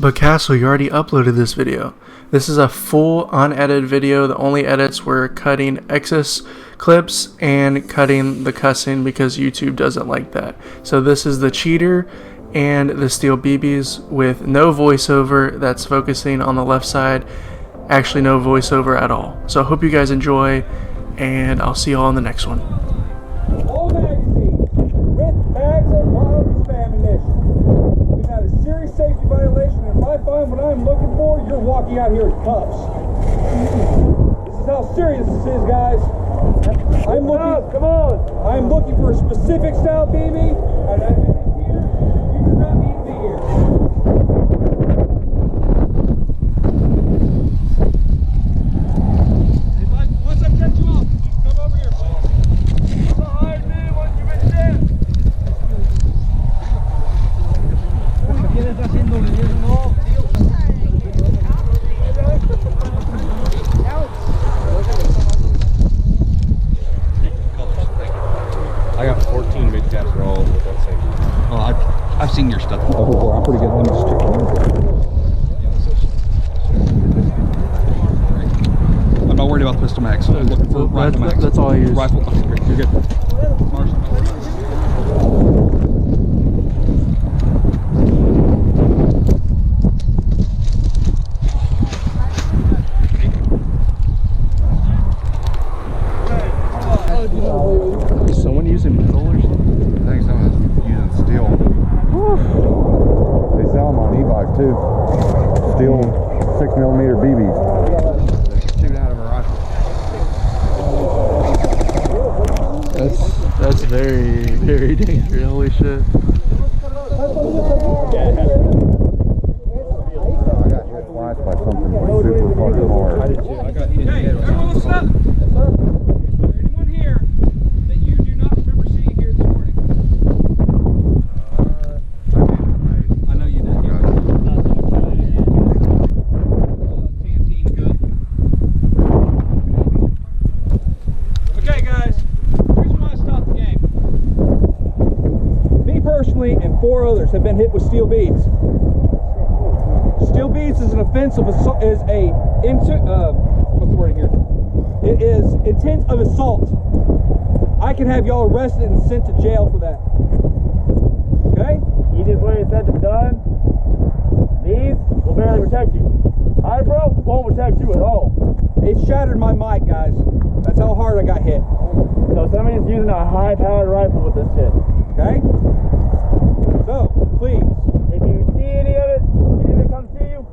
But Castle, you already uploaded this video. This is a full unedited video. The only edits were cutting excess clips and cutting the cussing because YouTube doesn't like that. So this is the cheater and the steel BBs with no voiceover. That's focusing on the left side. Actually no voiceover at all. So I hope you guys enjoy, and I'll see you all in the next one. All magazines with bags of wild ammunition. We've had a serious safety violation, and if I find what I'm looking for, you're walking out here in cuffs. This is how serious this is, guys. I'm looking for a specific style BB, and I've been here. You do not need to be here. Once I catch you off, you come over here. Come behind me once you've been dead. I got 14 big caps for all with that same. Oh, I've seen your stuff. Oh, I'm pretty good. Let me just check it. I'm not worried about pistol mags. I'm looking for rifle mags. That's all I use. Rifle. Okay, great. You're good. Marshall. Is someone using metal or something? I think someone's using steel. They sell them on e-bike too. Steel 6mm BBs. They shoot out of a rifle. That's very, very dangerous. Holy shit. I got hit twice by something super fucking hard. I got hit. Hey, everyone listen up. Is there anyone here that you do not remember seeing here this morning? I know you did. Canteen good. Okay, guys, here's why I stopped the game. Me personally and 4 others have been hit with steel beads. Steel beads is an offensive assault, what's the word here? It is intent of assault. I can have y'all arrested and sent to jail for that. Okay? Easiest way it's said to done. These will barely protect you. Hydro won't protect you at all. It shattered my mic, guys. That's how hard I got hit. So somebody's using a high-powered rifle with this shit. Okay? So, please. If you see any of it, anyone comes to you,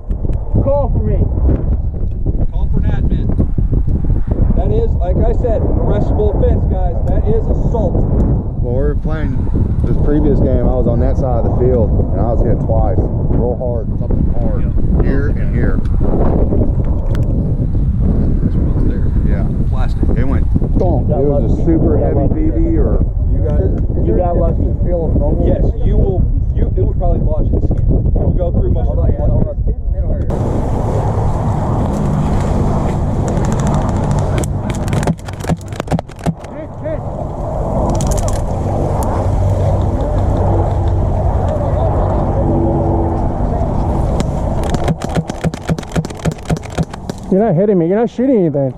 call for me. Call for an admin. That is, like I said, arrestable offense, guys. That is assault. Well, we were playing this previous game. I was on that side of the field and I was hit twice. Real hard, something hard. Yeah. Here and here. This one's there. Yeah. Plastic. It went thump. It was a super heavy BB or You got lucky. Yes, you will. It would probably lodge in the skin. It will go through most of the blood. You're not hitting me. You're not shooting anything.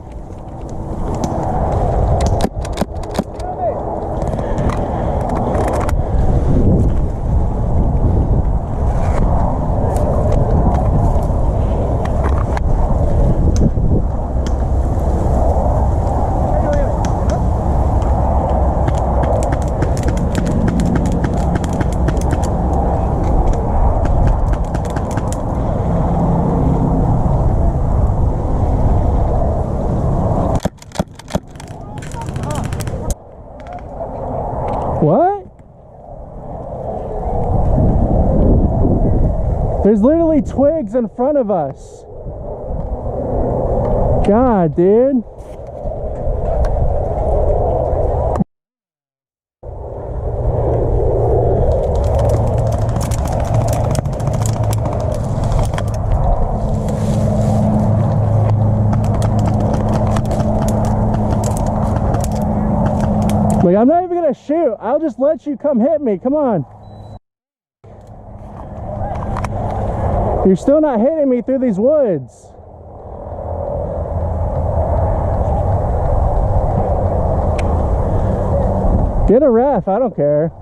What? There's literally twigs in front of us. God, dude. Like, I'm not even gonna shoot. I'll just let you come hit me. Come on. You're still not hitting me through these woods. Get a ref, I don't care.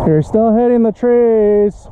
You're still hitting the trees.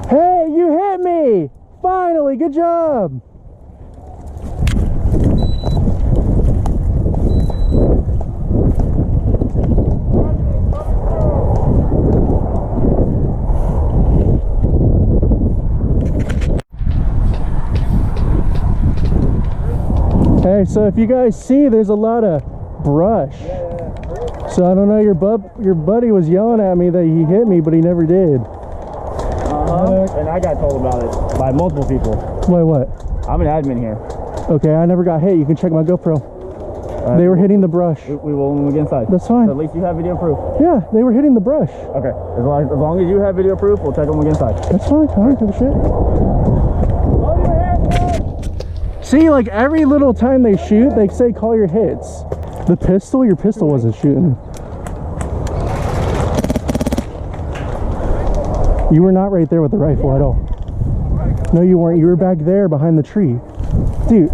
Hey, you hit me! Finally, good job! Hey, so if you guys see, there's a lot of brush. So I don't know, your buddy was yelling at me that he hit me, but he never did. And I got told about it by multiple people. Wait, what? I'm an admin here. Okay, I never got hit. You can check my GoPro. They were hitting the brush. We will when we get inside. That's fine. So at least you have video proof. Yeah, they were hitting the brush. Okay, as long as you have video proof, we'll check them when we get inside. That's fine. I don't give a shit. See, like every little time they shoot, they say call your hits. The pistol, your pistol wasn't shooting. You were not right there with the rifle at all. No, you weren't. You were back there behind the tree. Dude.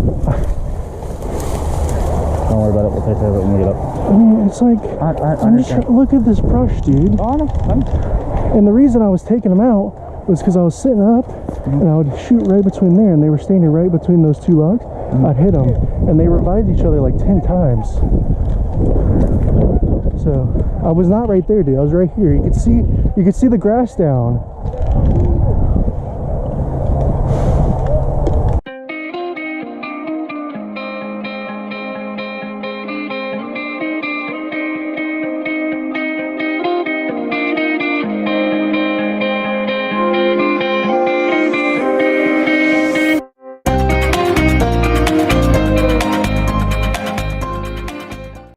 Don't worry about it. We'll take care of it when we get up. I mean, it's like, look at this brush, dude. And the reason I was taking them out was because I was sitting up and I would shoot right between there, and they were standing right between those two logs. I'd hit them, and they revived each other like 10 times. So I was not right there, dude. I was right here. You could see the grass down.